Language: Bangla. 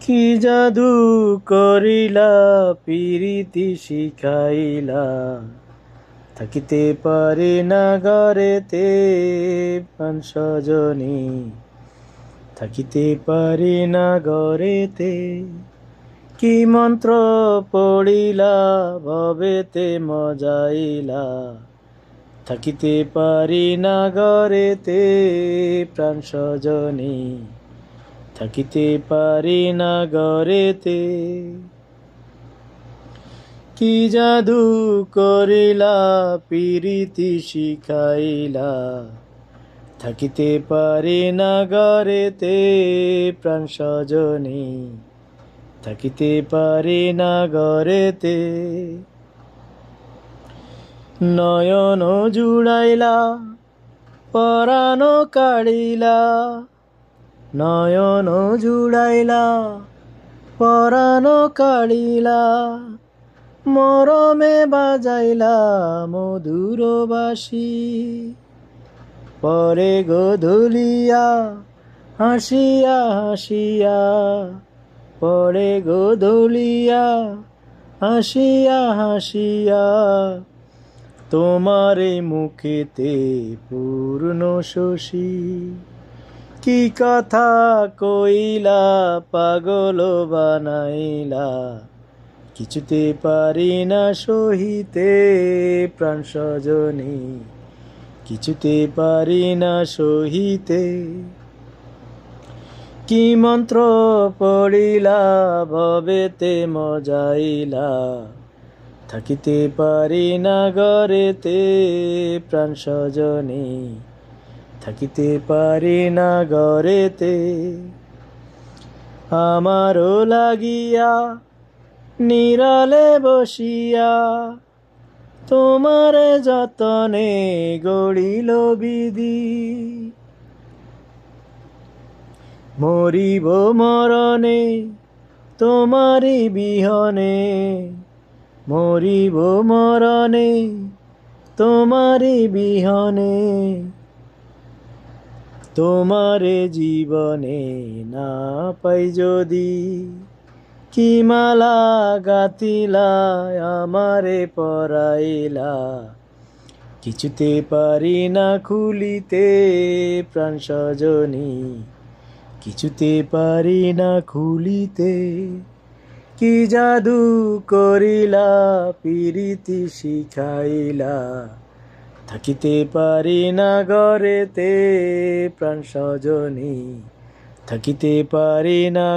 কি জাদু করিলা পিরিতি শিখাইলা, থাকিতে পারি না ঘরেতে প্রাণ সজনী, থাকিতে পারি না ঘরেতে। কি মন্ত্র পড়িলা ভবেতে মজাইলা, থাকিতে পারি না ঘরেতে প্রাণ সজনী, থাকিতে পারি না ঘরেতে। কি জাদু করিলা পিরিতি শিখাইলা, থাকিতে পারি না ঘরেতে প্রাণ সজনী, থাকিতে পারি না ঘরেতে। নয়ন জুড়াইলা পরাণ কাড়িলা, নয়ন জুড়াইলা পরাণ কাড়িলা, মরমে বাজাইলা মধুর বাঁশি। পরে গোধূলিয়া হাসিয়া হাসিয়া, পরে গোধূলিয়া হাসিয়া হাসিয়া, তোমারে মুখেতে পূর্ণ শশী। কি কথা কইলা পাগল বানাইলা, কিছুতে পারি না সহিতে প্রাণ সজনী, কিছুতে পারি না সহিতে। কি মন্ত্র পড়িলা ভবেতে মজাইলা, থাকিতে পারি না ঘরেতে প্রাণ সজনী, থাকিতে পারি না ঘরেতে। আমারও লাগিয়া নিরালে বসিয়া, তোমার যতনে গড়িল বিধি। মরিব মরণে তোমারি বিহনে, মরিব মরণে তোমারি বিহনে, তোমারে জীবনে না পাই যদি। কি মালা গাতিলা আমারে পরাইলা, কিছুতে পারি না খুলিতে প্রাণ সজনী, কিছুতে পারি না খুলিতে। কি জাদু করিলা পিরিতি শিখাইলা, থাকিতে পারি না ঘরেতে প্রাণ সজনী, থাকিতে পারি না।